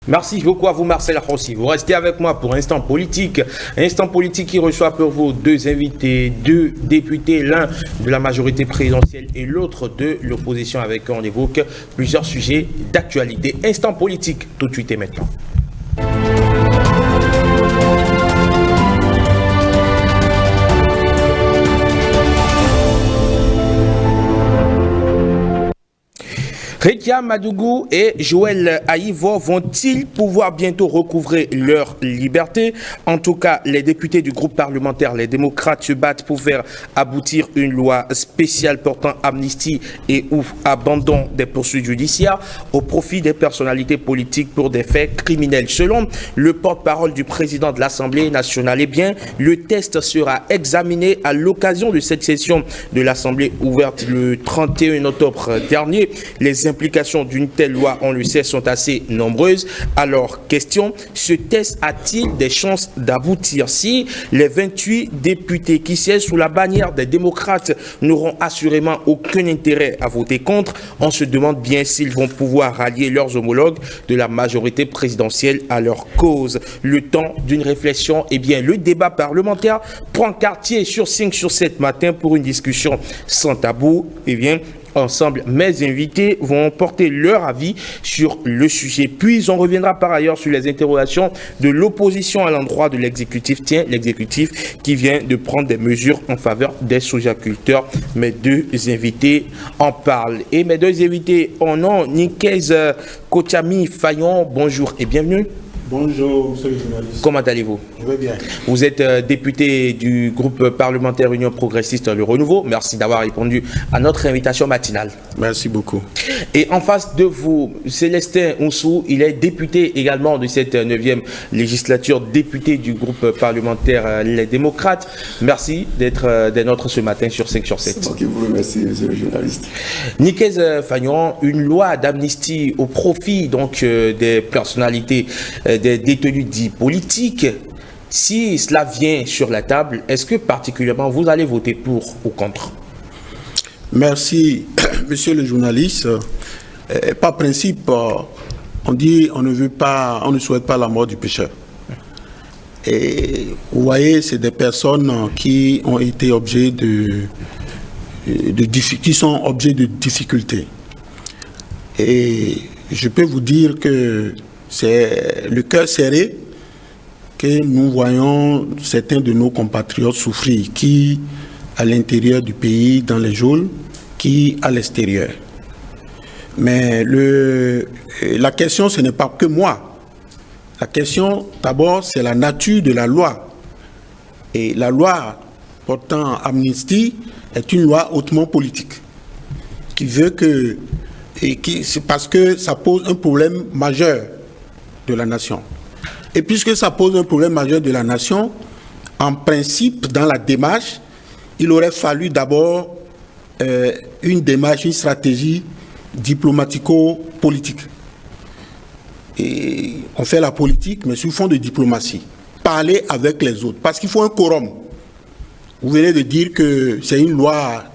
Merci beaucoup à vous, Marcel Rossi. Vous restez avec moi pour Instant Politique. Instant Politique qui reçoit pour vous deux invités, deux députés, l'un de la majorité présidentielle et l'autre de l'opposition, avec qui on évoque plusieurs sujets d'actualité. Instant Politique, tout de suite et maintenant. Rekia Madougou et Joël Aïvo vont-ils pouvoir bientôt recouvrer leur liberté? En tout cas, les députés du groupe parlementaire, les démocrates, se battent pour faire aboutir une loi spéciale portant amnistie et ou abandon des poursuites judiciaires au profit des personnalités politiques pour des faits criminels. Selon le porte-parole du président de l'Assemblée nationale, eh bien, le test sera examiné à l'occasion de cette session de l'Assemblée ouverte le 31 octobre dernier. Les implications d'une telle loi, on le sait, sont assez nombreuses. Alors, question, ce test a-t-il des chances d'aboutir? Si les 28 députés qui siègent sous la bannière des démocrates n'auront assurément aucun intérêt à voter contre, on se demande bien s'ils vont pouvoir rallier leurs homologues de la majorité présidentielle à leur cause. Le temps d'une réflexion, eh bien, le débat parlementaire prend quartier sur 5 sur 7 matin pour une discussion sans tabou. Eh bien, ensemble, mes invités vont porter leur avis sur le sujet. Puis, on reviendra par ailleurs sur les interrogations de l'opposition à l'endroit de l'exécutif. Tiens, l'exécutif qui vient de prendre des mesures en faveur des sojaculteurs. Mes deux invités en parlent. Et mes deux invités en nom, Nikez Kochami Fayon, bonjour et bienvenue. Bonjour, monsieur le journaliste. Comment allez-vous? Je vais bien. Vous êtes député du groupe parlementaire Union Progressiste Le Renouveau. Merci d'avoir répondu à notre invitation matinale. Merci beaucoup. Et en face de vous, Célestin Oussou, il est député également de cette 9e législature, député du groupe parlementaire Les Démocrates. Merci d'être des nôtres ce matin sur 5 sur 7. C'est moi qui vous remercie, monsieur le journaliste. Nikez Fayon, une loi d'amnistie au profit donc des personnalités des détenus dits politiques. Si cela vient sur la table, est-ce que particulièrement vous allez voter pour ou contre? Merci, monsieur le journaliste. Par principe, on dit on ne souhaite pas la mort du pécheur. Et vous voyez, c'est des personnes qui ont été objets qui sont objets de difficultés. Et je peux vous dire que c'est le cœur serré que nous voyons certains de nos compatriotes souffrir, qui à l'intérieur du pays, dans les geôles, qui à l'extérieur. Mais la question, ce n'est pas que moi. La question, d'abord, c'est la nature de la loi. Et la loi portant amnistie est une loi hautement politique, qui veut que, c'est parce que ça pose un problème majeur de la nation. Et puisque ça pose un problème majeur de la nation, en principe, dans la démarche, il aurait fallu d'abord une démarche, une stratégie diplomatico-politique. Et on fait la politique, mais sur fond de diplomatie. Parler avec les autres, parce qu'il faut un quorum. Vous venez de dire que c'est une loi,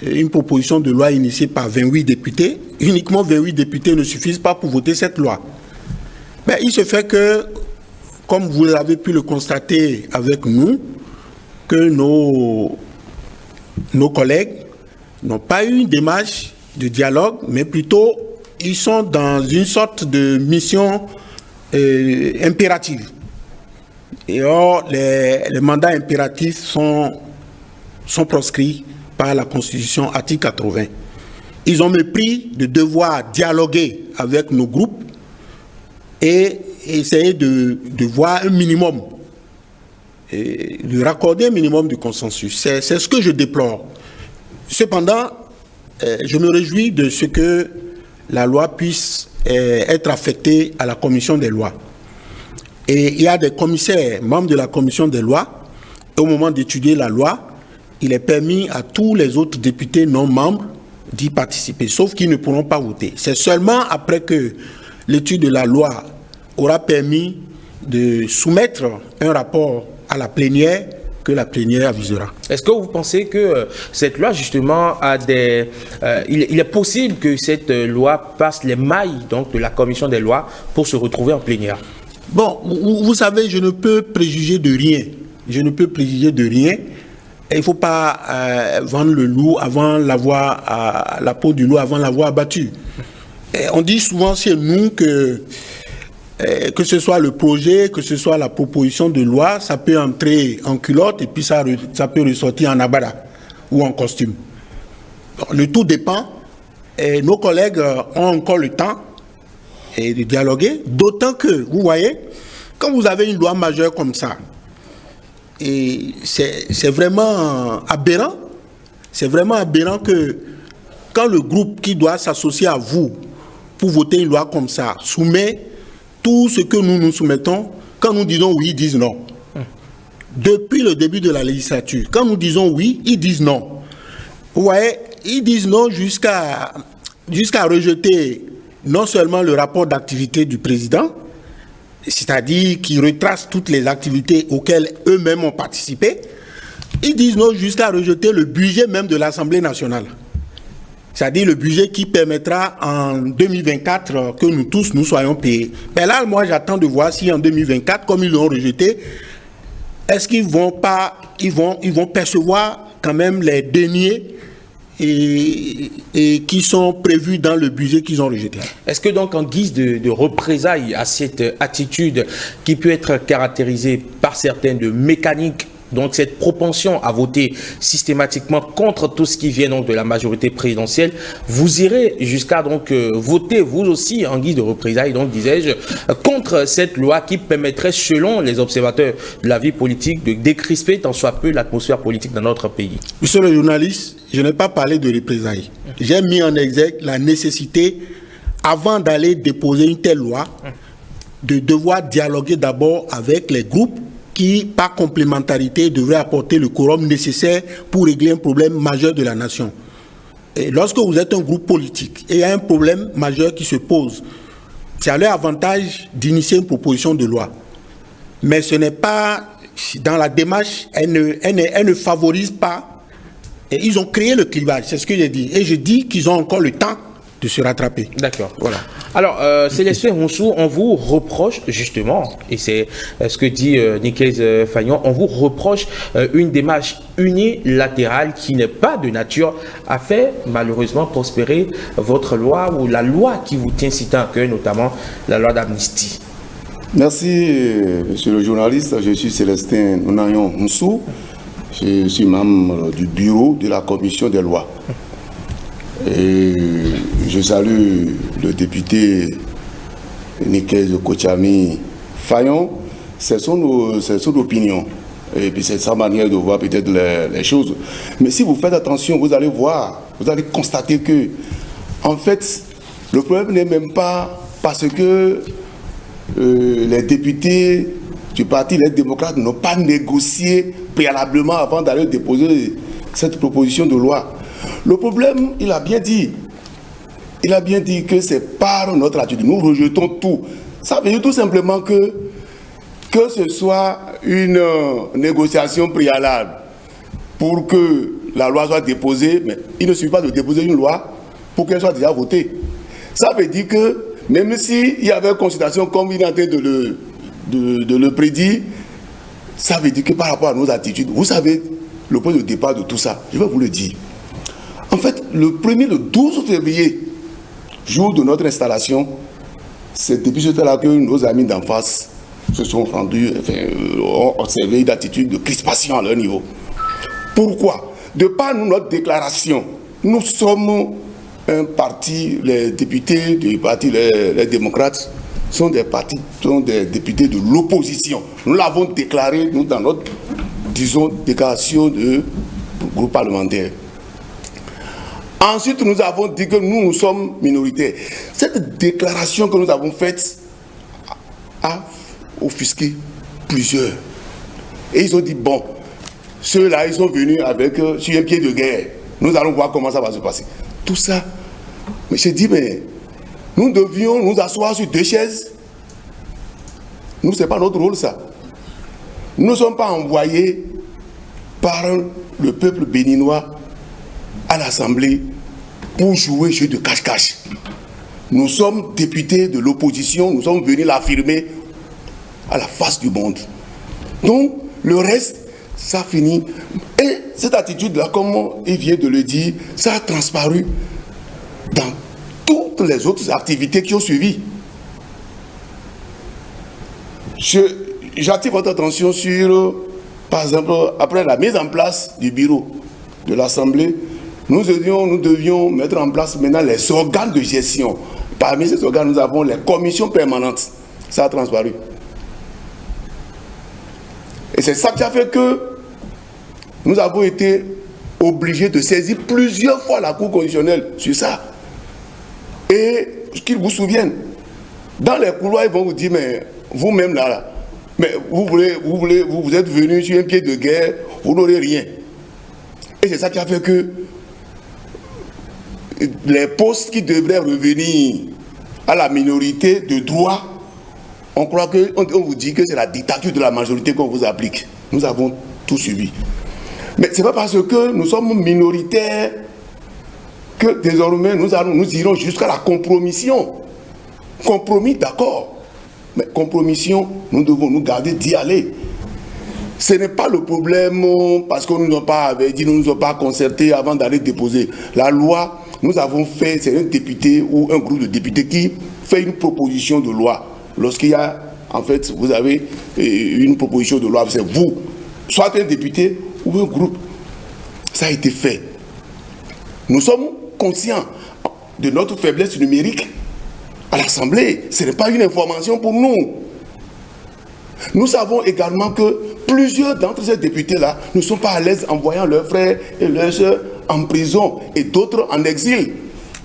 une proposition de loi initiée par 28 députés. Uniquement 28 députés ne suffisent pas pour voter cette loi. Mais il se fait que, comme vous l'avez pu le constater avec nous, que nos collègues n'ont pas eu une démarche de dialogue, mais plutôt ils sont dans une sorte de mission impérative. Et or, les mandats impératifs sont proscrits par la Constitution, article 80. Ils ont mépris de devoir dialoguer avec nos groupes et essayer de voir un minimum, de raccorder un minimum de consensus. C'est ce que je déplore. Cependant, je me réjouis de ce que la loi puisse être affectée à la commission des lois. Et il y a des commissaires, membres de la commission des lois, et au moment d'étudier la loi, il est permis à tous les autres députés non membres d'y participer, sauf qu'ils ne pourront pas voter. C'est seulement après que l'étude de la loi aura permis de soumettre un rapport à la plénière que la plénière avisera. Est-ce que vous pensez que cette loi, justement, a des... il est possible que cette loi passe les mailles donc, de la commission des lois pour se retrouver en plénière? Bon, vous savez, je ne peux préjuger de rien. Je ne peux préjuger de rien. Il ne faut pas vendre le loup avant l'avoir, la peau du loup avant l'avoir abattu. Et on dit souvent chez nous que ce soit le projet, que ce soit la proposition de loi, ça peut entrer en culotte et puis ça peut ressortir en abada ou en costume. Bon, le tout dépend. Et nos collègues ont encore le temps de dialoguer, d'autant que, vous voyez, quand vous avez une loi majeure comme ça, et c'est vraiment aberrant. C'est vraiment aberrant que quand le groupe qui doit s'associer à vous pour voter une loi comme ça soumet tout ce que nous soumettons, quand nous disons oui, ils disent non. Depuis le début de la législature, quand nous disons oui, ils disent non. Vous voyez, ils disent non jusqu'à rejeter non seulement le rapport d'activité du président, c'est-à-dire qui retrace toutes les activités auxquelles eux-mêmes ont participé, ils disent non jusqu'à rejeter le budget même de l'Assemblée nationale. C'est-à-dire le budget qui permettra en 2024 que nous tous, nous soyons payés. Mais là, moi, j'attends de voir si en 2024, comme ils l'ont rejeté, est-ce qu'ils vont percevoir quand même les deniers et qui sont prévus dans le budget qu'ils ont rejeté. Est-ce que donc en guise de représailles à cette attitude qui peut être caractérisée par certaines de mécanique, donc cette propension à voter systématiquement contre tout ce qui vient donc de la majorité présidentielle, vous irez jusqu'à donc voter vous aussi en guise de représailles, donc disais-je, contre cette loi qui permettrait, selon les observateurs de la vie politique, de décrisper tant soit peu l'atmosphère politique dans notre pays? Monsieur le journaliste, je n'ai pas parlé de représailles. J'ai mis en exergue la nécessité, avant d'aller déposer une telle loi, de devoir dialoguer d'abord avec les groupes qui, par complémentarité, devraient apporter le quorum nécessaire pour régler un problème majeur de la nation. Et lorsque vous êtes un groupe politique et il y a un problème majeur qui se pose, c'est à leur avantage d'initier une proposition de loi. Mais ce n'est pas, dans la démarche, elle ne favorise pas. Et ils ont créé le clivage, c'est ce que j'ai dit. Et je dis qu'ils ont encore le temps de se rattraper. D'accord, voilà. Alors, Célestin Roussou, on vous reproche justement, et c'est ce que dit Nicaise Fagnon, on vous reproche une démarche unilatérale qui n'est pas de nature à faire malheureusement prospérer votre loi ou la loi qui vous tient si tant à cœur, notamment la loi d'amnistie. Merci, monsieur le journaliste. Je suis Célestin Roussou. Je suis membre du bureau de la commission des lois. Et je salue le député Nicaise Kochami Fayon. C'est son opinion. Et puis c'est sa manière de voir peut-être les choses. Mais si vous faites attention, vous allez voir, vous allez constater que, en fait, le problème n'est même pas parce que les députés du Parti Les Démocrates n'ont pas négocié préalablement avant d'aller déposer cette proposition de loi. Le problème, il a bien dit que c'est par notre attitude. Nous rejetons tout. Ça veut dire tout simplement que ce soit une négociation préalable pour que la loi soit déposée, mais il ne suffit pas de déposer une loi pour qu'elle soit déjà votée. Ça veut dire que même s'il y avait consultation comme il est en train de le prédire, ça veut dire que par rapport à nos attitudes, vous savez, le point de départ de tout ça, je vais vous le dire. En fait, le 12 février, jour de notre installation, c'est depuis ce temps-là que nos amis d'en face se sont rendus, ont observé une attitude de crispation à leur niveau. Pourquoi? De par notre déclaration, nous sommes un parti, les députés du Parti les Démocrates sont des députés de l'opposition. Nous l'avons déclaré, nous, dans notre, disons, déclaration de groupe parlementaire. Ensuite, nous avons dit que nous sommes minoritaires. Cette déclaration que nous avons faite a offusqué plusieurs. Et ils ont dit, bon, ceux-là, ils sont venus avec sur un pied de guerre. Nous allons voir comment ça va se passer. Tout ça, mais j'ai dit, mais nous devions nous asseoir sur deux chaises. Nous, ce n'est pas notre rôle, ça. Nous ne sommes pas envoyés par le peuple béninois à l'Assemblée pour jouer jeu de cache-cache. Nous sommes députés de l'opposition, nous sommes venus l'affirmer à la face du monde. Donc, le reste, ça finit. Et cette attitude-là, comme il vient de le dire, ça a transparu dans toutes les autres activités qui ont suivi. J'attire votre attention sur, par exemple, après la mise en place du bureau de l'Assemblée, nous devions mettre en place maintenant les organes de gestion. Parmi ces organes, nous avons les commissions permanentes. Ça a transparu. Et c'est ça qui a fait que nous avons été obligés de saisir plusieurs fois la Cour constitutionnelle sur ça. Et qu'ils vous souviennent, dans les couloirs, ils vont vous dire, mais vous-même là, mais vous êtes venus sur un pied de guerre, vous n'aurez rien. Et c'est ça qui a fait que les postes qui devraient revenir à la minorité de droit, on croit que, on vous dit que c'est la dictature de la majorité qu'on vous applique. Nous avons tout suivi. Mais ce n'est pas parce que nous sommes minoritaires que désormais nous irons jusqu'à la compromission. Compromis, d'accord. Mais compromission, nous devons nous garder d'y aller. Ce n'est pas le problème parce qu'on ne nous a pas dit, nous ne nous a pas concertés avant d'aller déposer. La loi, nous avons fait, c'est un député ou un groupe de députés qui fait une proposition de loi. Lorsqu'il y a, en fait, vous avez une proposition de loi, c'est vous, soit un député ou un groupe. Ça a été fait. Nous sommes conscients de notre faiblesse numérique à l'Assemblée. Ce n'est pas une information pour nous. Nous savons également que plusieurs d'entre ces députés-là ne sont pas à l'aise en voyant leurs frères et leurs soeurs en prison et d'autres en exil.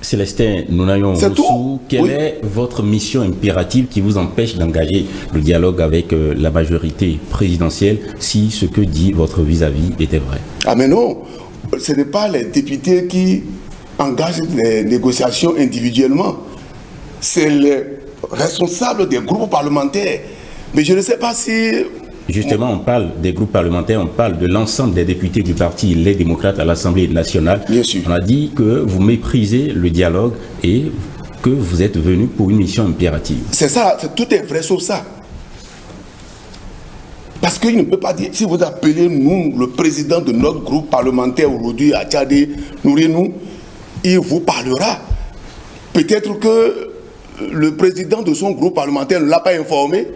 Célestin Nounayon-Roussou, quelle est votre mission impérative qui vous empêche d'engager le dialogue avec la majorité présidentielle si ce que dit votre vis-à-vis était vrai? Ah mais non, ce n'est pas les députés qui engagent les négociations individuellement. C'est les responsables des groupes parlementaires. Mais je ne sais pas si... Justement, on parle des groupes parlementaires, on parle de l'ensemble des députés du parti Les Démocrates à l'Assemblée nationale. Bien sûr. On a dit que vous méprisez le dialogue et que vous êtes venu pour une mission impérative. C'est ça, tout est vrai sauf ça. Parce qu'il ne peut pas dire, si vous appelez nous, le président de notre groupe parlementaire aujourd'hui à Tchadé, Nourinou, il vous parlera. Peut-être que le président de son groupe parlementaire ne l'a pas informé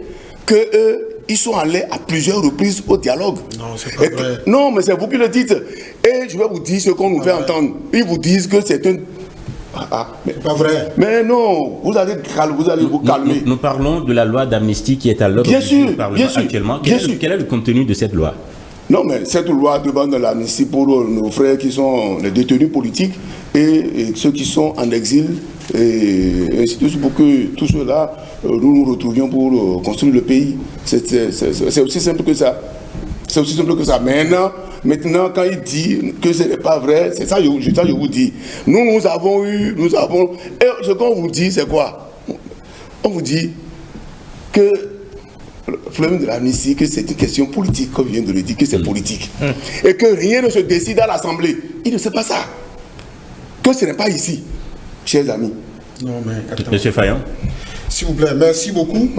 qu'ils sont allés à plusieurs reprises au dialogue. Non, c'est pas vrai. Non, mais c'est vous qui le dites. Et je vais vous dire ce qu'on nous fait entendre. Ils vous disent que c'est un... c'est pas vrai. Mais non, vous allez vous calmer. Nous parlons de la loi d'amnistie qui est à l'ordre du Parlement actuellement. Quel est le contenu de cette loi? Non, mais cette loi demande l'amnistie pour nos frères qui sont les détenus politiques et ceux qui sont en exil, et ainsi de suite, pour que tout cela, nous nous retrouvions pour construire le pays. C'est aussi simple que ça. C'est aussi simple que ça. Maintenant, quand il dit que ce n'est pas vrai, c'est ça, je vous dis. Nous avons... Et ce qu'on vous dit, c'est quoi? On vous dit que le problème de l'amnistie, que c'est une question politique, comme je viens de le dire, que c'est politique. Et que rien ne se décide à l'Assemblée. Il ne sait pas ça. Que ce n'est pas ici, chers amis. Non, mais attends. Monsieur Fayon. S'il vous plaît, merci beaucoup.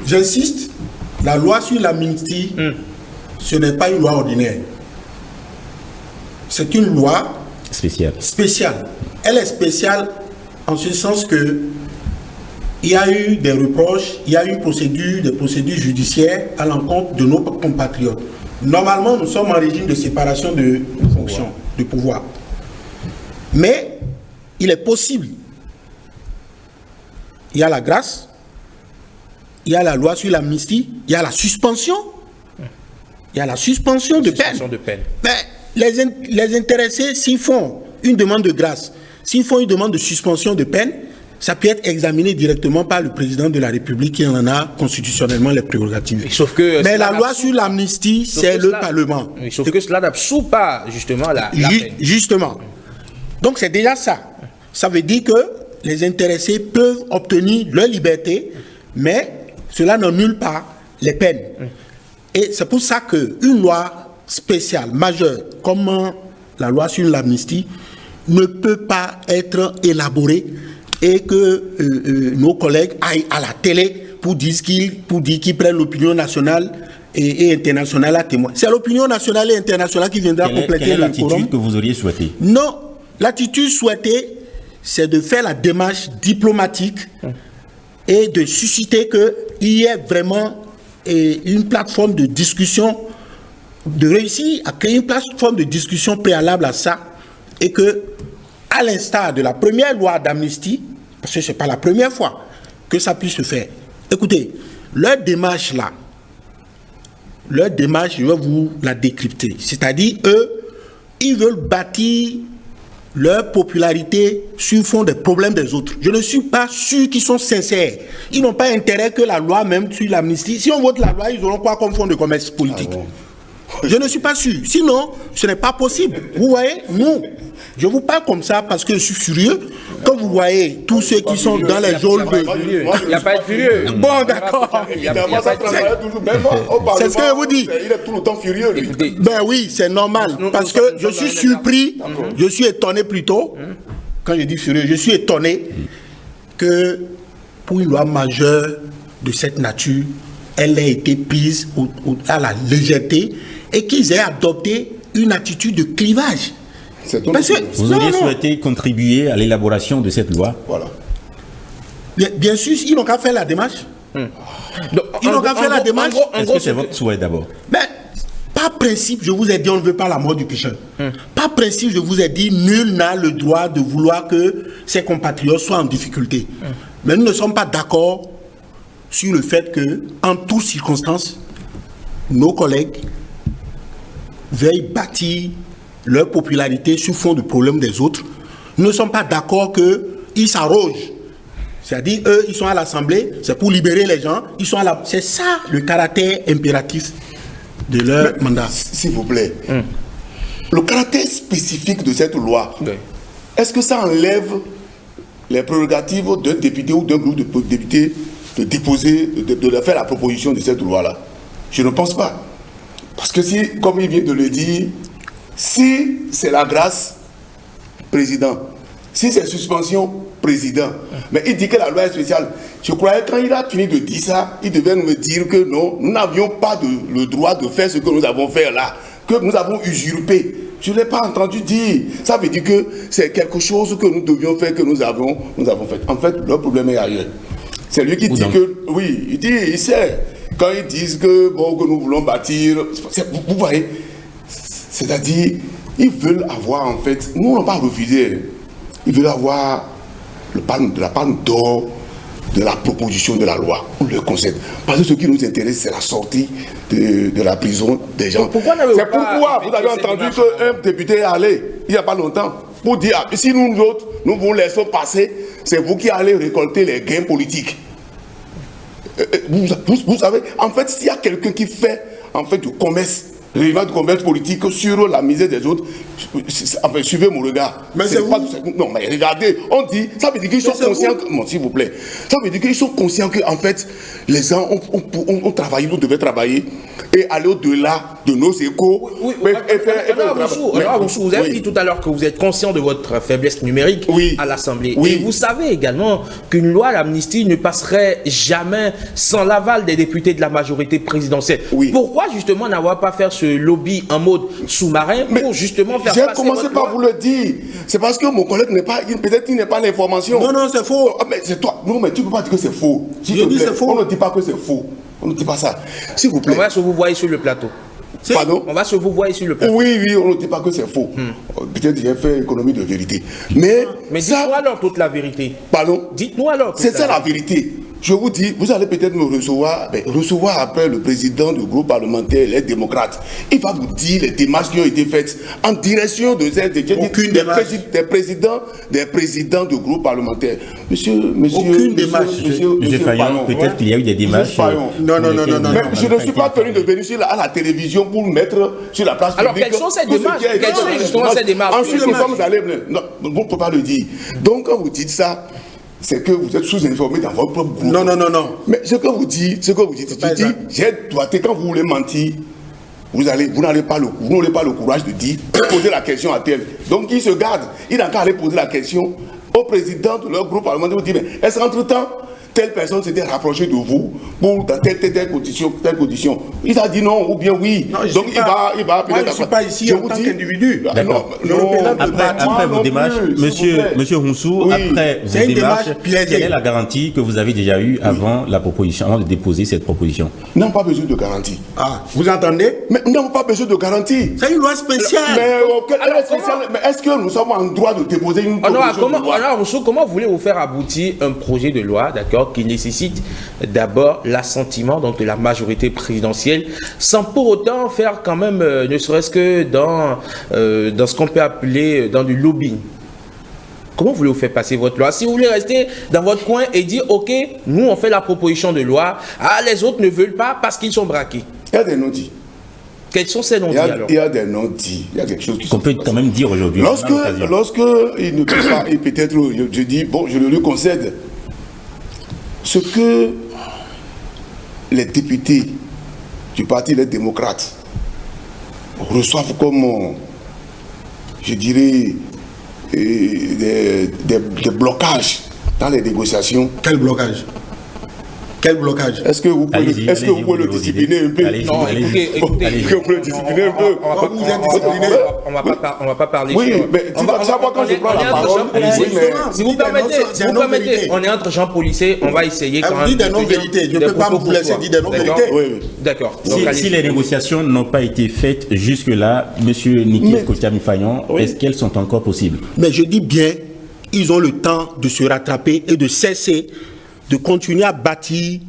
J'insiste, la loi sur l'amnistie, ce n'est pas une loi ordinaire. C'est une loi spéciale. Elle est spéciale en ce sens que il y a eu des reproches, il y a eu des procédures judiciaires à l'encontre de nos compatriotes. Normalement, nous sommes en régime de séparation de fonctions, de pouvoir. Mais il est possible. Il y a la grâce, il y a la loi sur l'amnistie, il y a la suspension. Il y a la suspension de peine. Mais les intéressés, s'ils font une demande de grâce, s'ils font une demande de suspension de peine, ça peut être examiné directement par le président de la République qui en a constitutionnellement les prérogatives. Mais la loi sur l'amnistie, c'est le Parlement. Sauf que cela n'absout pas justement la peine. Justement. Donc c'est déjà ça. Ça veut dire que les intéressés peuvent obtenir leur liberté, mais cela n'annule pas les peines. Et c'est pour ça qu'une loi spéciale, majeure, comme la loi sur l'amnistie, ne peut pas être élaborée et que nos collègues aillent à la télé pour dire qu'ils prennent l'opinion nationale et internationale à témoin. C'est l'opinion nationale et internationale qui viendra compléter le quorum. Quelle est l'attitude que vous auriez souhaité? Non, l'attitude souhaitée, c'est de faire la démarche diplomatique et de susciter qu'il y ait vraiment une plateforme de discussion, de réussir à créer une plateforme de discussion préalable à ça, et que, à l'instar de la première loi d'amnistie, parce que ce n'est pas la première fois que ça puisse se faire. Écoutez, leur démarche là, je vais vous la décrypter. C'est-à-dire, eux, ils veulent bâtir leur popularité sur fond des problèmes des autres. Je ne suis pas sûr qu'ils sont sincères. Ils n'ont pas intérêt que la loi, même sur l'amnistie, si on vote la loi, ils auront quoi comme fond de commerce politique? Je ne suis pas sûr. Sinon, ce n'est pas possible. Vous voyez, nous, je vous parle comme ça parce que je suis furieux. Quand vous voyez tous ceux qui sont dans les geôles de... Il n'y a pas de furieux. Bon, d'accord. C'est ce que je vous dis. Il est tout le temps furieux, lui. Ben oui, c'est normal. Parce que je suis surpris, je suis étonné plutôt. Quand je dis furieux, je suis étonné que pour une loi majeure de cette nature, elle ait été prise à la légèreté et qu'ils aient adopté une attitude de clivage. Vous auriez souhaité contribuer à l'élaboration de cette loi? Voilà. Bien sûr, ils n'ont qu'à faire la démarche. Ils n'ont qu'à faire la démarche. Est-ce que c'est votre souhait d'abord? Ben, par principe, je vous ai dit, on ne veut pas la mort du pécheur. Par principe, je vous ai dit, nul n'a le droit de vouloir que ses compatriotes soient en difficulté. Mais nous ne sommes pas d'accord sur le fait que, en toutes circonstances, nos collègues veillent bâtir leur popularité sur fond de problèmes des autres. Nous ne sommes pas d'accord qu'ils s'arrogent. C'est-à-dire, eux, ils sont à l'Assemblée, c'est pour libérer les gens. C'est ça le caractère impératif de leur mandat. S'il vous plaît, le caractère spécifique de cette loi, est-ce que ça enlève les prérogatives d'un député ou d'un groupe de députés de déposer, de faire la proposition de cette loi-là? Je ne pense pas. Parce que si, comme il vient de le dire, si c'est la grâce, président. Si c'est suspension, président. Mais il dit que la loi est spéciale. Je croyais quand il a fini de dire ça, il devait me dire que non, nous n'avions pas le droit de faire ce que nous avons fait là, que nous avons usurpé. Je ne l'ai pas entendu dire. Ça veut dire que c'est quelque chose que nous devions faire, que nous avons fait. En fait, le problème est ailleurs. C'est lui qui dit que, oui, il sait. Quand ils disent que, bon, que nous voulons bâtir, vous voyez, c'est-à-dire, ils veulent avoir, en fait, nous on n'a pas refusé, ils veulent avoir la palme d'or de la proposition de la loi. On le concède. Parce que ce qui nous intéresse, c'est la sortie de la prison des gens. C'est pourquoi vous avez entendu qu'un député est allé, il n'y a pas longtemps, pour dire, si nous autres, nous vous laissons passer, c'est vous qui allez récolter les gains politiques. Vous savez, en fait, s'il y a quelqu'un qui fait, en fait, du commerce, l'élément de commerce politique sur la misère des autres, enfin, suivez mon regard. Mais c'est pas, non, mais regardez, on dit, ça veut dire qu'ils sont conscients, bon, s'il vous plaît, ça veut dire qu'ils sont conscients que, en fait, les gens ont travaillé, nous devons travailler et aller au-delà de nos échos. Oui, vous avez dit tout à l'heure que vous êtes conscient de votre faiblesse numérique à l'Assemblée. Et vous savez également qu'une loi d'amnistie ne passerait jamais sans l'aval des députés de la majorité présidentielle. Pourquoi justement n'avoir pas fait ce lobby en mode sous-marin pour justement faire passer votre loi? J'ai commencé par vous le dire. C'est parce que mon collègue n'est pas, peut-être qu'il n'est pas l'information. Non, c'est faux. Mais c'est toi. Non, mais tu ne peux pas dire que c'est faux. Si je dis c'est faux. On ne dit pas que c'est faux. On ne dit pas ça. S'il vous plaît. On va se vous voyer sur le plateau. Pardon? On va se vous voyer sur le plateau. Oui, on ne dit pas que c'est faux. Peut-être j'ai fait économie de vérité. Mais dites-nous alors toute la vérité. Pardon? Dites-nous alors. C'est ça la vérité. Je vous dis, vous allez peut-être me recevoir après le président du groupe parlementaire, les démocrates. Il va vous dire les démarches qui ont été faites en direction de des présidents du groupe parlementaire. Aucune démarche. Monsieur Fayon, peut-être qu'il y a eu des démarches. Non. Mais je ne suis pas tenu de venir à la télévision pour le mettre sur la place publique. Alors, quelles sont ces démarches? Quelles sont justement ces démarches? Ensuite, vous allez... Non, on ne peut pas le dire. Donc, quand vous dites ça, c'est que vous êtes sous-informé dans votre propre groupe. Non. Mais ce que vous dites, j'ai doigté quand vous voulez mentir. vous n'aurez pas le courage de dire, poser la question à tel. Donc ils se gardent. Il n'a qu'à aller poser la question au président de leur groupe parlementaire. Vous dire, mais est-ce qu'entre-temps, telle personne s'était rapprochée de vous pour dans telle condition. Il a dit non ou bien oui. Non, donc il va moi, peut-être... je ne suis pas ici en tant qu'individu. Après vos démarches, monsieur Hounsou, Oui. après vos démarches, quelle est la garantie que vous avez déjà eue avant la proposition, avant de déposer cette proposition? Nous n'avons pas besoin de garantie. Ah, vous entendez? Mais nous n'avons pas besoin de garantie. C'est une loi spéciale. Mais est-ce que nous sommes en droit de déposer une proposition de loi? Alors, Rousseau, comment voulez-vous faire aboutir un projet de loi, d'accord, qui nécessite d'abord l'assentiment donc de la majorité présidentielle, sans pour autant faire quand même, ne serait-ce que dans ce qu'on peut appeler dans du lobbying? Comment voulez-vous faire passer votre loi? Si vous voulez rester dans votre coin et dire, ok, nous on fait la proposition de loi, les autres ne veulent pas parce qu'ils sont braqués. Il y a des non-dits. Quels sont ces non-dits alors? Il y a des non-dits. Il y a quelque chose qu'on peut quand même dire aujourd'hui. Lorsque il ne peut pas, et peut-être, je dis, bon, je le lui concède, ce que les députés du Parti des démocrates reçoivent comme, je dirais, des blocages dans les négociations. Quel blocage? Quel blocage? Est-ce que vous pouvez le discipliner un peu? Non, écoutez, vous pouvez le discipliner un peu. On va pas parler. Oui, mais chaque fois quand je prends la parole, si vous permettez, on est entre gens policiers, on va essayer quand même. Vous dites des non-vérités, je ne peux pas vous laisser dire des non-vérités. D'accord. Si les négociations n'ont pas été faites jusque-là, M. Nikis Kotiami-Fayon, est-ce qu'elles sont encore possibles? Mais je dis bien, ils ont le temps de se rattraper et de cesser de continuer à bâtir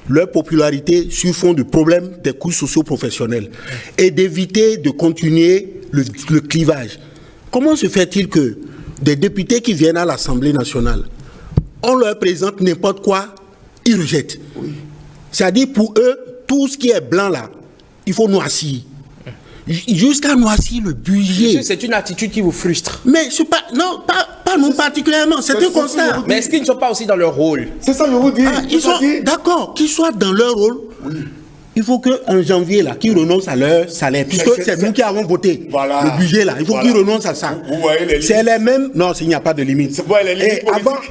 leur popularité sur fond de problèmes des couches socio-professionnelles et d'éviter de continuer le clivage. Comment se fait-il que des députés qui viennent à l'Assemblée nationale, on leur présente n'importe quoi, ils rejettent. Oui. C'est-à-dire pour eux, tout ce qui est blanc là, il faut noircir. Jusqu'à noircir le budget. C'est une attitude qui vous frustre. Mais c'est pas, non, pas nous particulièrement, c'est un constat. Mais est-ce qu'ils ne sont pas aussi dans leur rôle? C'est ça que je vous dis. Ils sont d'accord, qu'ils soient dans leur rôle. Oui. Il faut qu'en janvier, là, qu'ils renoncent à leur salaire, puisque c'est nous qui avons voté le budget, là. Il faut qu'ils renoncent à ça. Vous voyez les limites. C'est les mêmes. Non, il n'y a pas de limite. Et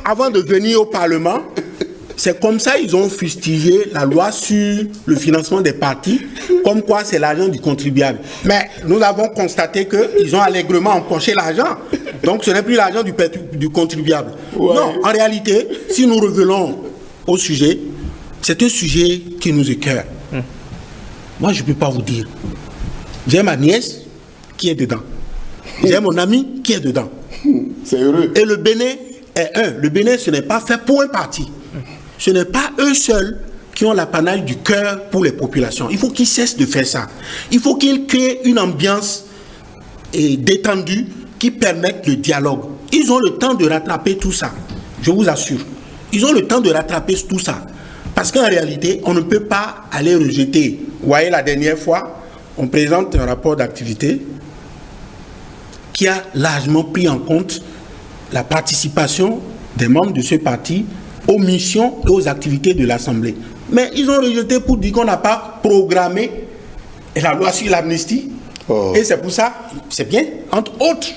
avant de venir au Parlement, c'est comme ça qu'ils ont fustigé la loi sur le financement des partis, comme quoi c'est l'argent du contribuable. Mais nous avons constaté qu'ils ont allègrement empoché l'argent. Donc ce n'est plus l'argent du contribuable. Ouais. Non, en réalité, si nous revenons au sujet, c'est un sujet qui nous écoeure. Moi, je ne peux pas vous dire. J'ai ma nièce qui est dedans. J'ai mon ami qui est dedans. C'est heureux. Et le Bénin est un. Le Bénin, ce n'est pas fait pour un parti. Ce n'est pas eux seuls qui ont l'apanage du cœur pour les populations. Il faut qu'ils cessent de faire ça. Il faut qu'ils créent une ambiance détendue qui permette le dialogue. Ils ont le temps de rattraper tout ça. Je vous assure. Ils ont le temps de rattraper tout ça. Parce qu'en réalité, on ne peut pas aller rejeter. Vous voyez, la dernière fois, on présente un rapport d'activité qui a largement pris en compte la participation des membres de ce parti aux missions et aux activités de l'Assemblée. Mais ils ont rejeté pour dire qu'on n'a pas programmé la loi sur l'amnistie. Oh. Et c'est pour ça, c'est bien, entre autres.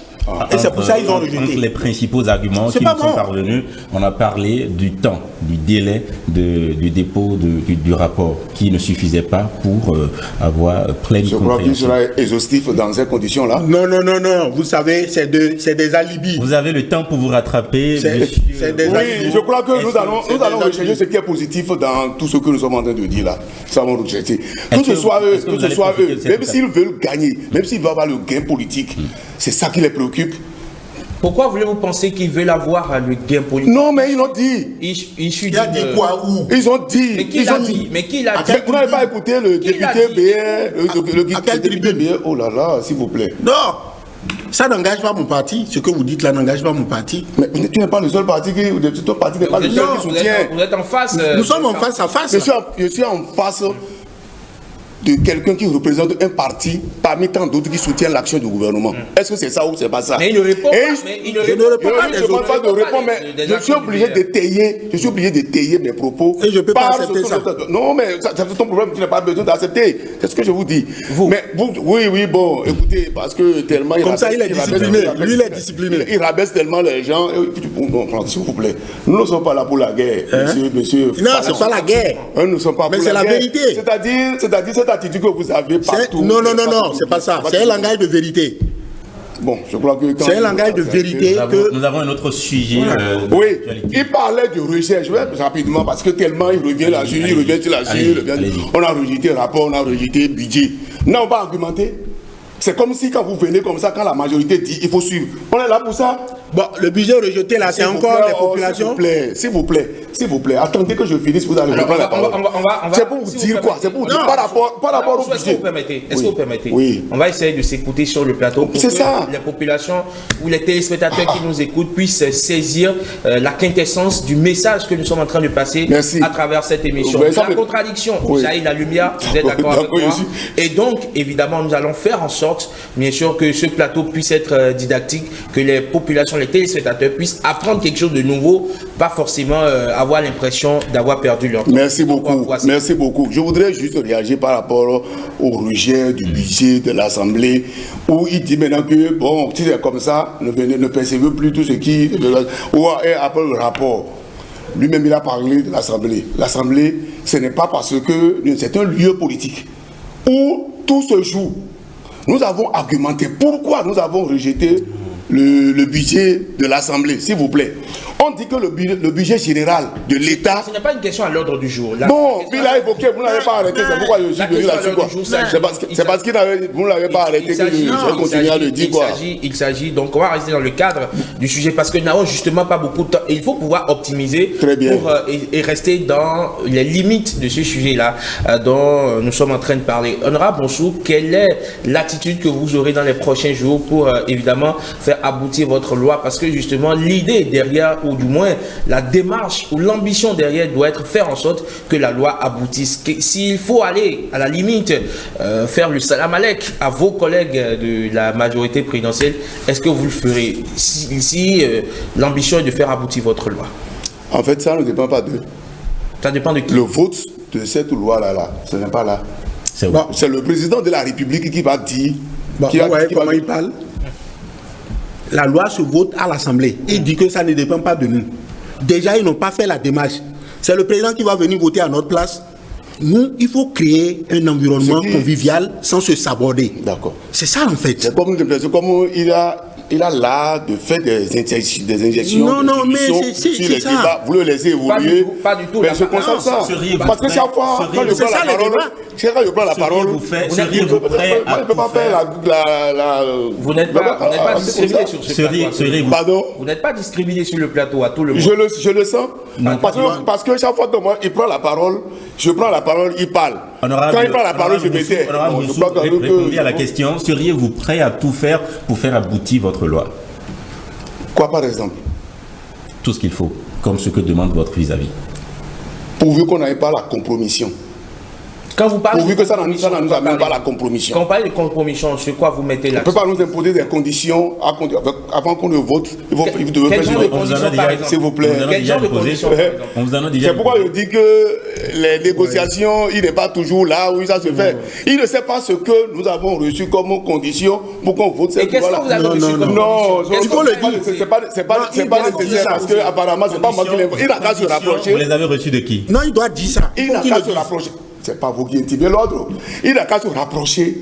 Et c'est pour ça qu'ils ont rejeté. Entre les principaux arguments qui nous sont parvenus, on a parlé du temps, du délai du dépôt du rapport qui ne suffisait pas pour avoir pleine compréhension. Je crois qu'il sera exhaustif dans ces conditions-là. Non. Vous savez, c'est des alibis. Vous avez le temps pour vous rattraper. C'est des alibis. Je crois que nous allons rechercher ce qui est positif dans tout ce que nous sommes en train de dire là. Ça va nous rechercher. Que ce soit eux, même s'ils veulent gagner, même s'ils veulent avoir le gain politique, c'est ça qui les préoccupe. Pourquoi voulez-vous penser qu'ils veulent avoir le gain politique? Non, mais ils l'ont dit. Il a dit quoi où? Ils ont dit. Mais qui l'a dit? Mais qui l'a dit? Vous n'avez pas écouté le député BR, le député BR? Oh là là, s'il vous plaît. Non, ça n'engage pas mon parti. Ce que vous dites là n'engage pas mon parti. Mais tu n'es pas le seul parti qui soutient. Vous êtes en face. Nous sommes en face à face. Je suis en face de quelqu'un qui représente un parti parmi tant d'autres qui soutiennent l'action du gouvernement. Est-ce que c'est ça ou c'est pas ça? Mais il ne répond pas. Je ne demande pas de répondre, mais je suis obligé d'étayer mes propos. Et je ne peux pas accepter ça. Non, mais c'est ton problème, tu n'as pas besoin d'accepter. C'est ce que je vous dis. Mais oui, bon, écoutez, parce que tellement... Comme ça, il est discipliné. Lui, il est discipliné. Il rabaisse tellement les gens. S'il vous plaît, nous ne sommes pas là pour la guerre, monsieur. Non, ce n'est pas la guerre. Nous ne sommes pas pour la guerre. Mais c'est la vérité. C'est-à-dire cette attitude que vous avez partout. Non, c'est pas ça. C'est un langage de vérité. Bon, je crois que... C'est un langage de vérité que... Nous avons un autre sujet. Oui, il parlait de recherche. Je vais rapidement, parce que tellement il revient là-dessus, il revient sur là-dessus. On a rejeté rapport, on a rejeté budget. Non, on va argumenter. C'est comme si quand vous venez comme ça, quand la majorité dit il faut suivre. On est là pour ça. Bon, le budget rejeté là, c'est encore les populations. S'il vous plaît, attendez que je finisse, vous allez reprendre la parole. C'est pour vous dire quoi? C'est pour vous dire par rapport au budget. Est-ce que vous permettez? Oui. On va essayer de s'écouter sur le plateau pour que les populations ou les téléspectateurs qui nous écoutent puissent saisir la quintessence du message que nous sommes en train de passer à travers cette émission. La contradiction, Jaïd la lumière, vous êtes d'accord avec moi? Et donc, évidemment, nous allons faire en sorte, bien sûr, que ce plateau puisse être didactique, que les populations, les téléspectateurs puissent apprendre quelque chose de nouveau, pas forcément avoir l'impression d'avoir perdu leur temps. Merci beaucoup. Je voudrais juste réagir par rapport au rejet du budget de l'Assemblée, où il dit maintenant que, bon, si c'est comme ça, ne percevez plus tout ce qui... Ou après le rapport. Lui-même, il a parlé de l'Assemblée. L'Assemblée, ce n'est pas parce que c'est un lieu politique où tout se joue. Nous avons argumenté pourquoi nous avons rejeté le budget de l'Assemblée, s'il vous plaît. On dit que le budget général de l'État... Ce n'est pas une question à l'ordre du jour. Bon, il a évoqué, vous n'avez pas arrêté, c'est pourquoi je suis venu là-dessus. C'est parce qu'il vous ne l'avez pas arrêté que j'ai continué à le dire. Il s'agit, donc on va rester dans le cadre du sujet parce que nous n'avons justement pas beaucoup de temps. Il faut pouvoir optimiser et rester dans les limites de ce sujet-là dont nous sommes en train de parler. Honorable Monsou, quelle est l'attitude que vous aurez dans les prochains jours pour évidemment faire aboutir votre loi? Parce que justement, l'idée derrière, ou du moins la démarche ou l'ambition derrière doit être faire en sorte que la loi aboutisse. S'il faut aller à la limite faire le salam alek à vos collègues de la majorité présidentielle, est-ce que vous le ferez si l'ambition est de faire aboutir votre loi? En fait, ça ne dépend pas d'eux. Ça dépend de qui? Le vote de cette loi-là, ce n'est pas là. C'est le président de la République qui va dire... comment il parle? La loi se vote à l'Assemblée. Il dit que ça ne dépend pas de nous. Déjà, ils n'ont pas fait la démarche. C'est le président qui va venir voter à notre place. Nous, il faut créer un environnement convivial sans se saborder. D'accord. C'est ça, en fait. C'est comme il a l'art de faire des injections. Non, mais c'est ça. Vous le laissez évoluer. Pas du tout. Mais c'est comme ça. Parce que chaque fois, quand je prends la parole, vous ne pouvez pas faire la... Vous n'êtes pas discriminé sur ce plateau. Pardon? Vous n'êtes pas discriminé sur le plateau à tout le monde. Je le sens. Parce que chaque fois que moi, il prend la parole, je prends la parole, il parle. Quand il prend la parole, je me tais. Répondez à la question, seriez-vous prêt à tout faire pour faire aboutir votre loi? Quoi par exemple? Tout ce qu'il faut, comme ce que demande votre vis-à-vis. Pourvu qu'on n'aille pas à la compromission. Quand vous parlez pourvu que ça ne nous amène pas à la compromission. Quand vous parlez de compromission, sur quoi vous mettez l'accent? On ne peut pas nous imposer des conditions avant qu'on ne vote. Vous devez faire genre de conditions, par exemple? S'il vous plaît. Quel genre de conditions, par exemple? C'est pourquoi je dis que les négociations, il n'est pas toujours là où ça se fait. Il ne sait pas ce que nous avons reçu comme condition pour qu'on vote cette loi-là. Et qu'est-ce que vous avez reçu comme condition? Il faut le dire. C'est pas nécessaire parce qu'apparemment, c'est pas moi qui l'ai inventé. Il n'a qu'à se rapprocher. Vous les avez reçus de qui? Non, il doit dire ça. Il n'a qu'à se rapprocher. C'est pas vous qui intimez l'ordre. Il n'a qu'à se rapprocher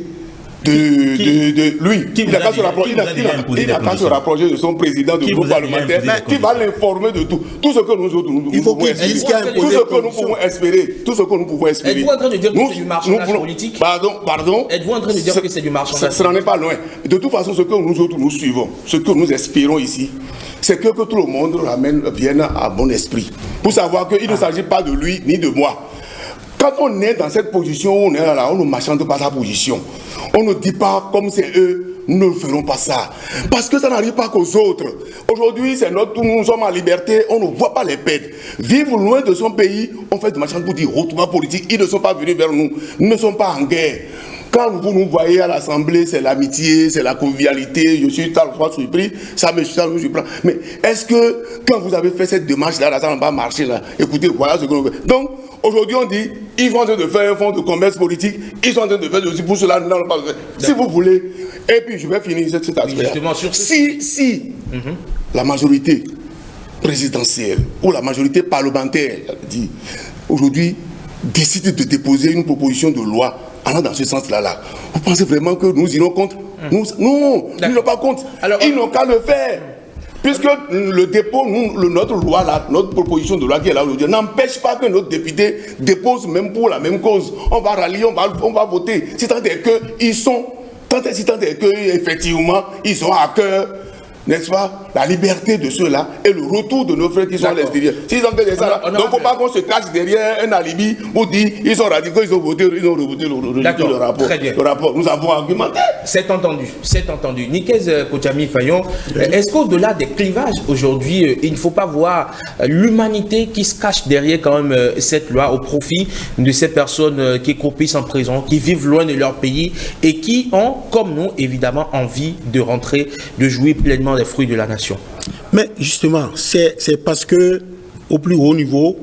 de lui. Il n'a qu'à se rapprocher de son président de groupe parlementaire qui va l'informer de tout. Tout ce que nous autres, nous pouvons espérer. Tout ce que nous pouvons espérer. Tout ce que nous pouvons espérer. Êtes-vous en train de dire que c'est du marchandage politique? Pardon. Êtes-vous en train de dire que c'est du marchandage? Ça n'en est pas loin. De toute façon, ce que nous autres, nous suivons, ce que nous espérons ici, c'est que tout le monde vienne à bon esprit. Pour savoir qu'il ne s'agit pas de lui ni de moi. Quand on est dans cette position, on est là, on ne marchande pas sa position. On ne dit pas comme c'est eux, nous ne ferons pas ça. Parce que ça n'arrive pas qu'aux autres. Aujourd'hui, c'est notre tour, nous sommes en liberté, on ne voit pas les perdre. Vivre loin de son pays, on fait des machins pour dire retournement politique. Ils ne sont pas venus vers nous. Nous ne sommes pas en guerre. Quand vous nous voyez à l'Assemblée, c'est l'amitié, c'est la convivialité, je suis tal fois surpris, ça me surprend. Mais est-ce que quand vous avez fait cette démarche-là, ça n'a pas marché là? Écoutez, voilà ce que nous fait. Donc, aujourd'hui, on dit, ils sont en train de faire un fonds de commerce politique, ils sont en train de faire aussi pour cela, non, pas si vous voulez. Et puis, je vais finir cet aspect. Si la majorité présidentielle ou la majorité parlementaire, dit, aujourd'hui, décide de déposer une proposition de loi allant dans ce sens-là, vous pensez vraiment que nous irons contre? Non, ils n'ont pas contre. Alors, ils n'ont qu'à le faire. Puisque le dépôt, notre loi, là, notre proposition de loi qui est là aujourd'hui, n'empêche pas que notre député dépose même pour la même cause. On va rallier, on va voter. Si tant est qu'ils sont, effectivement, ils sont à cœur, n'est-ce pas, la liberté de ceux-là et le retour de nos frères qui sont à l'extérieur. S'ils ont fait ça, là, donc il ne faut pas qu'on se cache derrière un alibi pour dire ils sont radicaux, ils ont voté le rapport. Très bien. Le rapport, nous avons argumenté. C'est entendu. Nikez Kotchami Fayon, est-ce qu'au-delà des clivages aujourd'hui, il ne faut pas voir l'humanité qui se cache derrière quand même cette loi au profit de ces personnes qui croupissent en prison, qui vivent loin de leur pays et qui ont, comme nous, évidemment, envie de rentrer, de jouir pleinement des fruits de la nation? Mais justement, c'est parce que au plus haut niveau,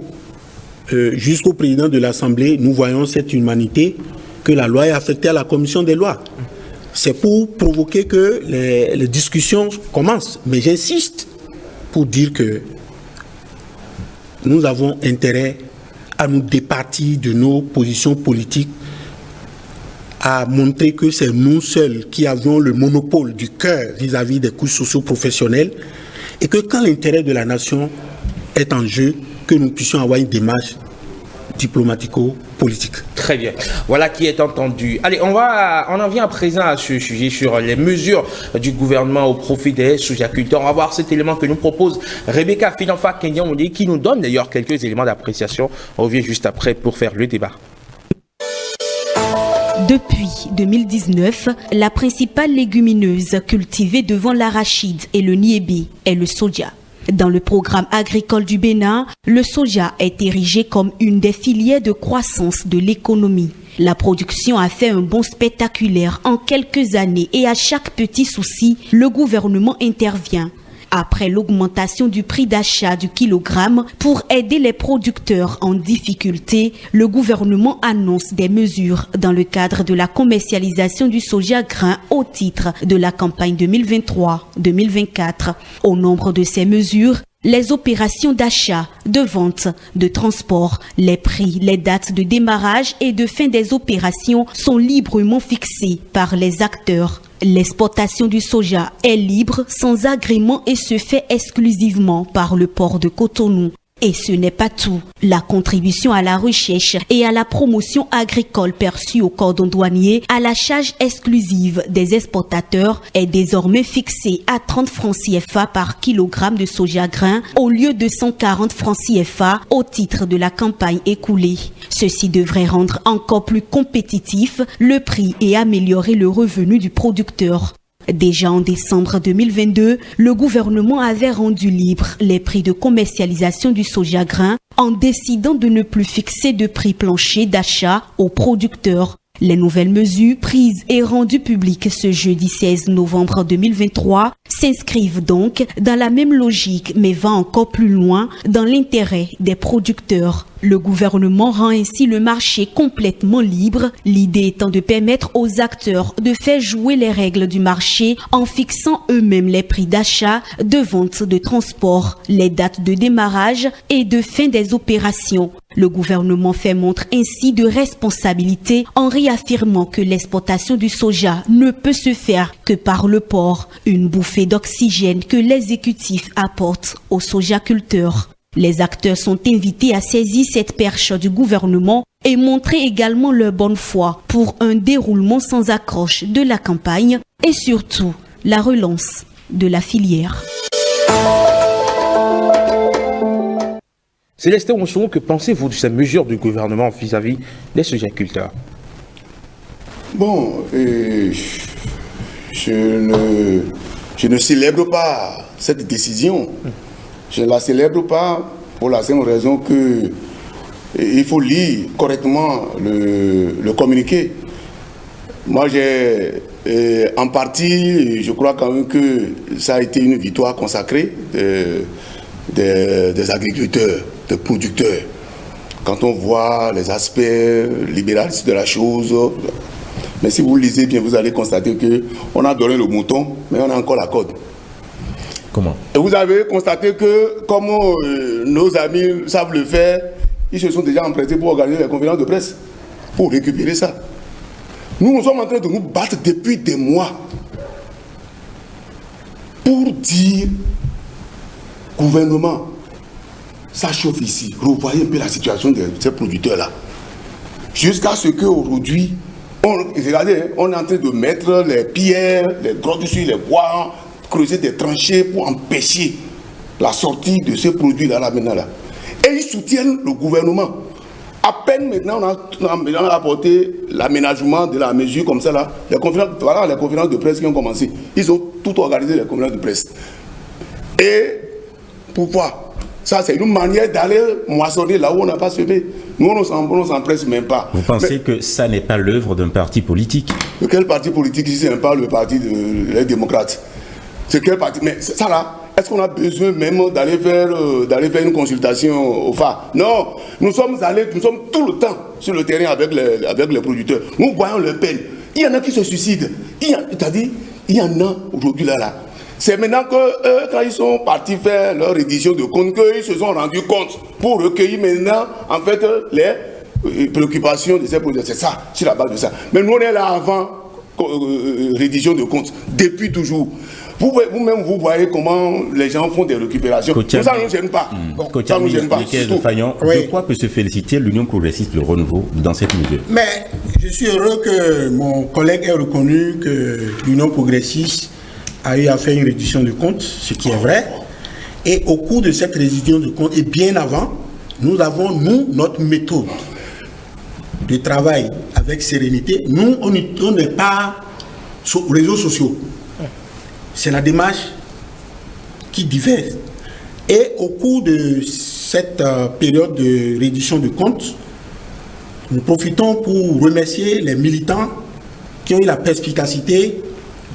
jusqu'au président de l'Assemblée, nous voyons cette humanité que la loi est affectée à la commission des lois. C'est pour provoquer que les discussions commencent. Mais j'insiste pour dire que nous avons intérêt à nous départir de nos positions politiques, à montrer que c'est nous seuls qui avons le monopole du cœur vis-à-vis des couches socio-professionnelles et que quand l'intérêt de la nation est en jeu, que nous puissions avoir une démarche diplomatico-politique. Très bien. Voilà qui est entendu. Allez, on en vient à présent à ce sujet sur les mesures du gouvernement au profit des sous-agriculteurs. On va voir cet élément que nous propose Rebecca Finanfa-Kenyan, qui nous donne d'ailleurs quelques éléments d'appréciation. On revient juste après pour faire le débat. Depuis 2019, la principale légumineuse cultivée devant l'arachide et le niébé est le soja. Dans le programme agricole du Bénin, le soja est érigé comme une des filières de croissance de l'économie. La production a fait un bond spectaculaire en quelques années et à chaque petit souci, le gouvernement intervient. Après l'augmentation du prix d'achat du kilogramme, pour aider les producteurs en difficulté, le gouvernement annonce des mesures dans le cadre de la commercialisation du soja grain au titre de la campagne 2023-2024. Au nombre de ces mesures, les opérations d'achat, de vente, de transport, les prix, les dates de démarrage et de fin des opérations sont librement fixés par les acteurs. L'exportation du soja est libre, sans agrément et se fait exclusivement par le port de Cotonou. Et ce n'est pas tout. La contribution à la recherche et à la promotion agricole perçue au cordon douanier à la charge exclusive des exportateurs est désormais fixée à 30 francs CFA par kilogramme de soja grain au lieu de 140 francs CFA au titre de la campagne écoulée. Ceci devrait rendre encore plus compétitif le prix et améliorer le revenu du producteur. Déjà en décembre 2022, le gouvernement avait rendu libres les prix de commercialisation du soja grain en décidant de ne plus fixer de prix plancher d'achat aux producteurs. Les nouvelles mesures prises et rendues publiques ce jeudi 16 novembre 2023 s'inscrivent donc dans la même logique mais va encore plus loin dans l'intérêt des producteurs. Le gouvernement rend ainsi le marché complètement libre, l'idée étant de permettre aux acteurs de faire jouer les règles du marché en fixant eux-mêmes les prix d'achat, de vente, de transport, les dates de démarrage et de fin des opérations. Le gouvernement fait montre ainsi de responsabilité en réaffirmant que l'exportation du soja ne peut se faire que par le port, une bouffée d'oxygène que l'exécutif apporte aux sojaculteurs. Les acteurs sont invités à saisir cette perche du gouvernement et montrer également leur bonne foi pour un déroulement sans accroche de la campagne et surtout la relance de la filière. Célestin Onsou, que pensez-vous de ces mesures du gouvernement vis-à-vis des sojaculteurs? Bon, je ne célèbre pas cette décision. Je ne la célèbre pas pour la simple raison que il faut lire correctement le communiqué. Moi, en partie, je crois quand même que ça a été une victoire consacrée des agriculteurs, des producteurs. Quand on voit les aspects libéralistes de la chose, mais si vous lisez bien, vous allez constater qu'on a donné le mouton, mais on a encore la corde. Comment? Et vous avez constaté que, comme nos amis savent le faire, ils se sont déjà empruntés pour organiser les conférences de presse, pour récupérer ça. Nous sommes en train de nous battre depuis des mois pour dire, gouvernement, ça chauffe ici, revoyez un peu la situation de ces producteurs-là. Jusqu'à ce qu'aujourd'hui, regardez, on est en train de mettre les pierres, les grottes sur les bois, creuser des tranchées pour empêcher la sortie de ces produits-là maintenant là. Et ils soutiennent le gouvernement. À peine maintenant, on a apporté l'aménagement de la mesure comme ça là. Voilà les conférences de presse qui ont commencé. Ils ont tout organisé, les conférences de presse. Et pourquoi? Ça, c'est une manière d'aller moissonner là où on n'a pas semé. Nous, on ne s'empresse même pas. Vous pensez que ça n'est pas l'œuvre d'un parti politique? De quel parti politique? Si ce n'est pas le parti des démocrates. C'est quel parti? Mais ça là, est-ce qu'on a besoin même d'aller faire une consultation au phare? Non, nous sommes tout le temps sur le terrain avec les producteurs. Nous voyons leur peine. Il y en a qui se suicident. Il y en a aujourd'hui là. C'est maintenant que quand ils sont partis faire leur édition de compte, qu'ils se sont rendus compte pour recueillir maintenant, en fait, les préoccupations de ces producteurs. C'est ça, c'est la base de ça. Mais nous, on est là avant rédition de compte, depuis toujours. Vous-même, vous voyez comment les gens font des récupérations. Ça ne nous gêne pas. Ça ne nous gêne pas. De quoi peut se féliciter l'Union progressiste, le renouveau, dans cette mesure? Mais je suis heureux que mon collègue ait reconnu que l'Union progressiste a eu à faire une réduction de compte, ce qui est vrai. Et au cours de cette réduction de compte, et bien avant, nous avons, notre méthode de travail avec sérénité. Nous, on n'est pas sur les réseaux sociaux. C'est la démarche qui diffère. Et au cours de cette période de réduction de compte, nous profitons pour remercier les militants qui ont eu la perspicacité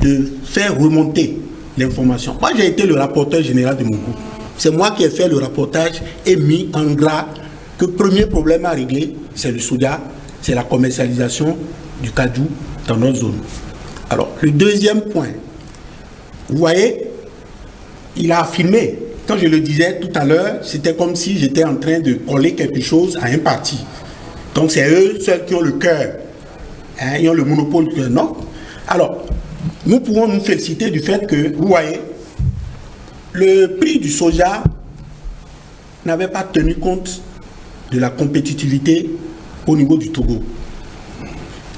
de faire remonter l'information. Moi, j'ai été le rapporteur général de mon groupe. C'est moi qui ai fait le reportage et mis en gras que le premier problème à régler, c'est le soja, c'est la commercialisation du cajou dans notre zone. Alors, le deuxième point, vous voyez, il a affirmé, quand je le disais tout à l'heure, c'était comme si j'étais en train de coller quelque chose à un parti. Donc, c'est eux seuls qui ont le cœur, ils ont le monopole du cœur, non? Alors, nous pouvons nous féliciter du fait que, vous voyez, le prix du soja n'avait pas tenu compte de la compétitivité au niveau du Togo.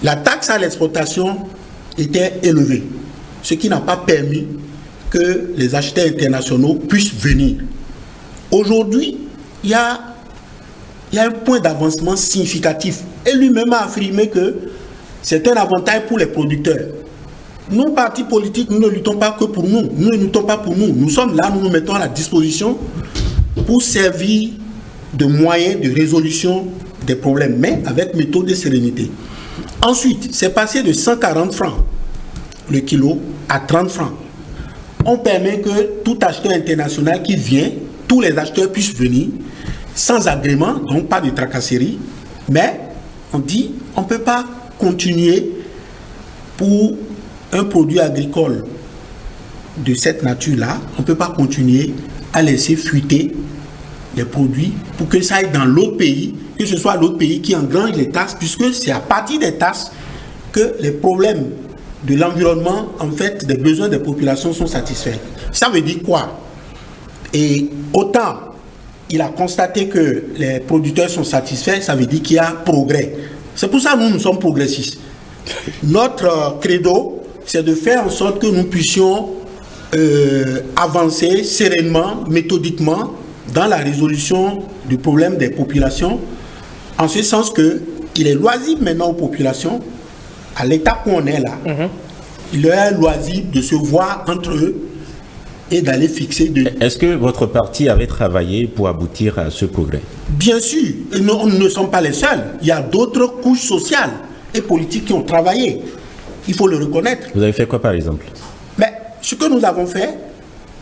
La taxe à l'exportation était élevée, ce qui n'a pas permis que les acheteurs internationaux puissent venir. Aujourd'hui, il y a un point d'avancement significatif. Et lui-même a affirmé que c'est un avantage pour les producteurs. Nous, partis politiques, nous ne luttons pas que pour nous. Nous ne luttons pas pour nous. Nous sommes là, nous nous mettons à la disposition pour servir de moyen de résolution des problèmes, mais avec méthode de sérénité. Ensuite, c'est passé de 140 francs le kilo à 30 francs. On permet que tout acheteur international qui vient, tous les acheteurs puissent venir sans agrément, donc pas de tracasserie, mais on dit on ne peut pas continuer pour un produit agricole de cette nature-là, on ne peut pas continuer à laisser fuiter les produits pour que ça aille dans l'autre pays, que ce soit l'autre pays qui engrange les taxes, puisque c'est à partir des taxes que les problèmes de l'environnement, en fait, des besoins des populations sont satisfaits. Ça veut dire quoi? Et autant il a constaté que les producteurs sont satisfaits, ça veut dire qu'il y a progrès. C'est pour ça que nous sommes progressistes. Notre credo, c'est de faire en sorte que nous puissions avancer sereinement, méthodiquement, dans la résolution du problème des populations, en ce sens qu'il est loisible maintenant aux populations À l'étape où on est là, il leur est loisir de se voir entre eux et d'aller fixer de... Est-ce que votre parti avait travaillé pour aboutir à ce progrès? Bien sûr, et nous ne sommes pas les seuls. Il y a d'autres couches sociales et politiques qui ont travaillé. Il faut le reconnaître. Vous avez fait quoi par exemple? Mais ce que nous avons fait,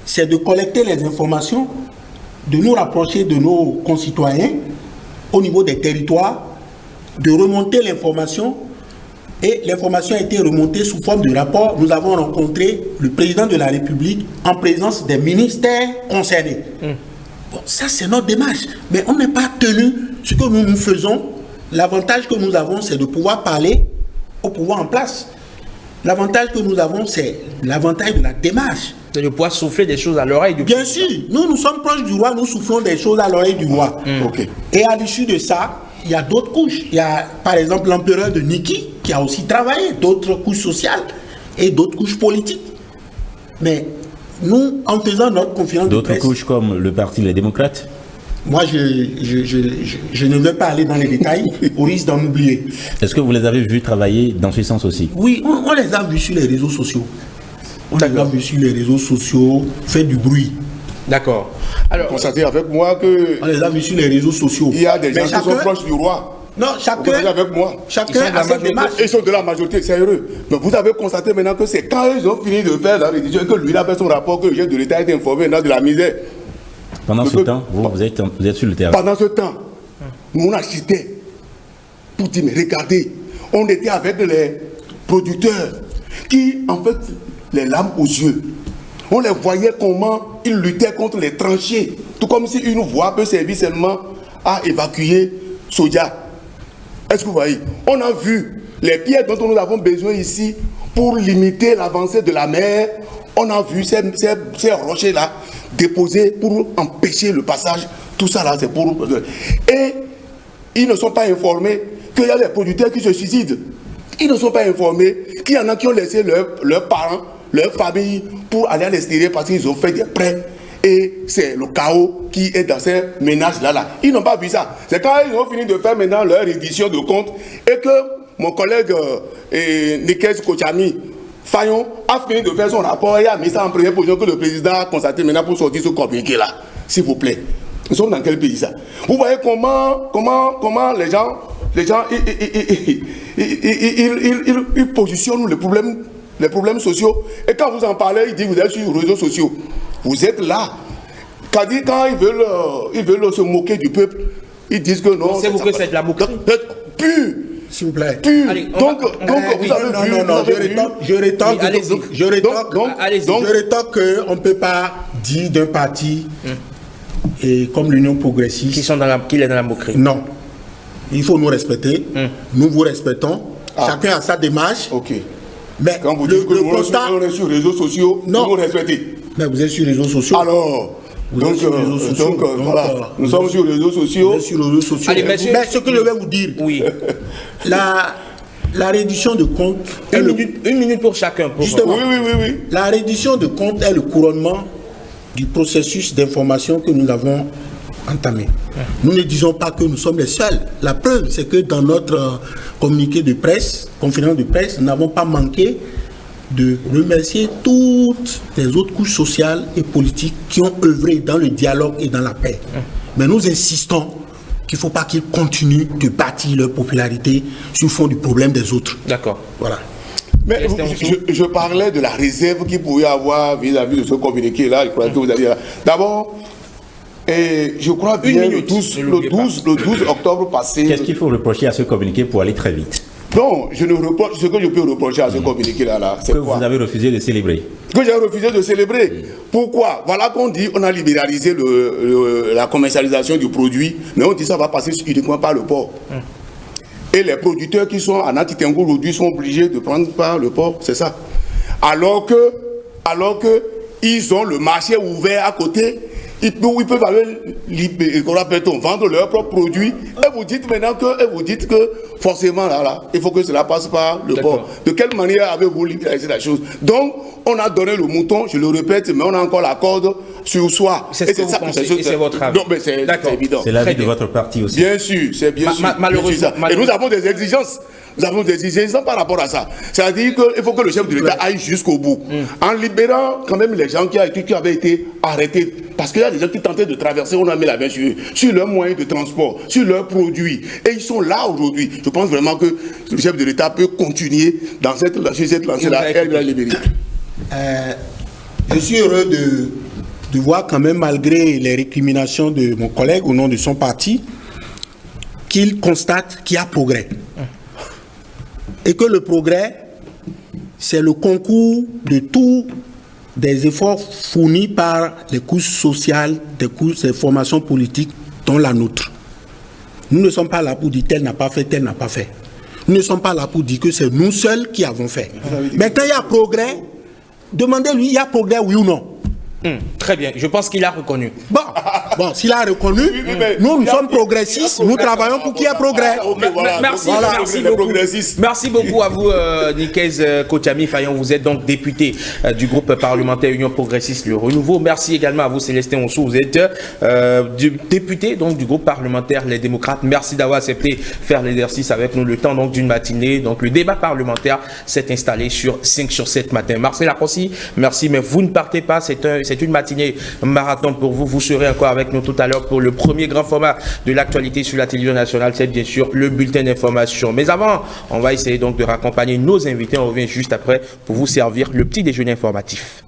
c'est de collecter les informations, de nous rapprocher de nos concitoyens au niveau des territoires, de remonter l'information. Et l'information a été remontée sous forme de rapport. Nous avons rencontré le président de la République en présence des ministères concernés. Bon, ça, c'est notre démarche. Mais on n'est pas tenu. Ce que nous faisons, l'avantage que nous avons, c'est de pouvoir parler au pouvoir en place. L'avantage que nous avons, c'est l'avantage de la démarche. De pouvoir souffler des choses à l'oreille du Bien sûr, nous sommes proches du roi, nous soufflons des choses à l'oreille du roi. Ok. Et à l'issue de ça, il y a d'autres couches. Il y a par exemple l'empereur de Niki qui a aussi travaillé, d'autres couches sociales et d'autres couches politiques. Mais nous, en faisant notre conférence de presse... D'autres couches comme le Parti Les Démocrates? Moi, je ne vais pas aller dans les détails au risque d'en oublier. Est-ce que vous les avez vus travailler dans ce sens aussi? Oui, on les a vus sur les réseaux sociaux. On les a vus sur les réseaux sociaux, fait du bruit. D'accord. Alors, Constatez avec moi que On les a vus sur les réseaux sociaux. il y a des Mais gens qui sont proches du roi. Non, Vous chacun constatez avec moi. Chacun a sa démarche. Ils sont de la majorité, c'est heureux. Mais vous avez constaté maintenant que c'est quand ils ont fini de faire la rédition et que lui a fait son rapport que le chef de l'État est informé dans de la misère. Pendant ce temps, vous êtes sur le terrain. Pendant ce temps, nous on achetait pour dire, mais regardez, on était avec les producteurs qui, en fait, les larmes aux yeux. On les voyait comment ils luttaient contre les tranchées. Tout comme si une voie peut servir seulement à évacuer Soja. Est-ce que vous voyez? On a vu les pierres dont nous avons besoin ici pour limiter l'avancée de la mer. On a vu ces rochers-là déposés pour empêcher le passage. Tout ça là, c'est pour... Et ils ne sont pas informés qu'il y a des producteurs qui se suicident. Ils ne sont pas informés qu'il y en a qui ont laissé leurs parents, leur famille pour aller à l'extérieur parce qu'ils ont fait des prêts. Et c'est le chaos qui est dans ces ménages-là. Ils n'ont pas vu ça. C'est quand ils ont fini de faire maintenant leur édition de compte et que mon collègue Nikes Kochami Fayon a fini de faire son rapport et a mis ça en première position que le président a constaté maintenant pour sortir ce communiqué-là. S'il vous plaît. Nous sommes dans quel pays ça? Vous voyez comment les gens ils positionnent les problèmes sociaux. Et quand vous en parlez, ils disent vous êtes sur les réseaux sociaux. Vous êtes là. Quand ils veulent se moquer du peuple, ils disent que non. Pensez-vous que c'est de la moquerie? Pur. S'il vous plaît. Allez, Donc, vous avez vu. Non, je rétorque. Je rétorque qu'on ne peut pas dire d'un parti et comme l'Union progressiste qu'il est dans la moquerie. Non. Il faut nous respecter. Nous vous respectons. Chacun a sa démarche. Ok. Mais quand vous dites que nous on est sur les réseaux sociaux, non. Vous nous respectez. Mais vous êtes sur les réseaux sociaux. Alors, voilà, nous sommes sur les réseaux sociaux. Allez, mais ce que je vais vous dire, oui. La reddition de compte... Une minute pour chacun. Justement, oui. La reddition de compte est le couronnement du processus d'information que nous avons entamé. Nous ne disons pas que nous sommes les seuls. La preuve, c'est que dans notre communiqué de presse, conférence de presse, nous n'avons pas manqué de remercier toutes les autres couches sociales et politiques qui ont œuvré dans le dialogue et dans la paix. Mais nous insistons qu'il ne faut pas qu'ils continuent de bâtir leur popularité sur fond du problème des autres. D'accord. Voilà. Mais je parlais de la réserve qu'il pouvait avoir vis-à-vis de ce communiqué-là. Je crois que vous avez là. D'abord, je crois bien le 12 octobre passé... Qu'est-ce qu'il faut reprocher à ce communiqué pour aller très vite? Non, ce que je peux reprocher à ce communiqué-là, c'est quoi? Vous avez refusé de célébrer. Que j'ai refusé de célébrer. Pourquoi? Voilà qu'on dit on a libéralisé la commercialisation du produit, mais on dit ça va passer uniquement par le port. Et les producteurs qui sont en Antitengo aujourd'hui sont obligés de prendre par le port, c'est ça. Alors que ils ont le marché ouvert à côté, ils peuvent aller vendre leurs propres produits. Et vous dites maintenant que forcément là, il faut que cela passe par le bord. De quelle manière avez-vous libéralisé la chose? Donc, on a donné le mouton, je le répète, mais on a encore la corde sur soi. C'est ce que vous pensez, et c'est votre avis. Non, mais c'est évident. C'est l'avis de votre parti aussi. Bien sûr, c'est bien sûr. Malheureusement. Et nous avons des exigences. Nous avons des exigences par rapport à ça. C'est-à-dire qu'il faut que le chef de l'État aille jusqu'au bout. En libérant quand même les gens qui avaient été arrêtés. Parce qu'il y a des gens qui tentaient de traverser, on a mis la main sur leurs moyens de transport, sur leurs produits. Et ils sont là aujourd'hui. Je pense vraiment que le chef de l'État peut continuer sur cette lancée-là et la libérer. Je suis heureux de voir quand même, malgré les récriminations de mon collègue au nom de son parti, qu'il constate qu'il y a progrès. Et que le progrès, c'est le concours de tous des efforts fournis par les couches sociales, des formations politiques, dont la nôtre. Nous ne sommes pas là pour dire tel n'a pas fait, tel n'a pas fait. Nous ne sommes pas là pour dire que c'est nous seuls qui avons fait. Maintenant, il y a progrès. Demandez-lui, il y a progrès, oui ou non? Très bien, je pense qu'il a reconnu. Bon, s'il a reconnu, nous sommes progressistes, nous travaillons pour qu'il y ait progrès. Merci beaucoup à vous, Nikez Kotiami Fayon. Vous êtes donc député du groupe parlementaire Union Progressiste Le Renouveau. Merci également à vous, Célestin Onsou. Vous êtes député donc, du groupe parlementaire Les Démocrates. Merci d'avoir accepté faire l'exercice avec nous le temps d'une matinée. Donc le débat parlementaire s'est installé sur 5 sur 7 matin. Marcel Akossi, merci, mais vous ne partez pas. C'est une matinée marathon pour vous. Vous serez encore avec nous tout à l'heure pour le premier grand format de l'actualité sur la télévision nationale. C'est bien sûr le bulletin d'information. Mais avant, on va essayer donc de raccompagner nos invités. On revient juste après pour vous servir le petit déjeuner informatif.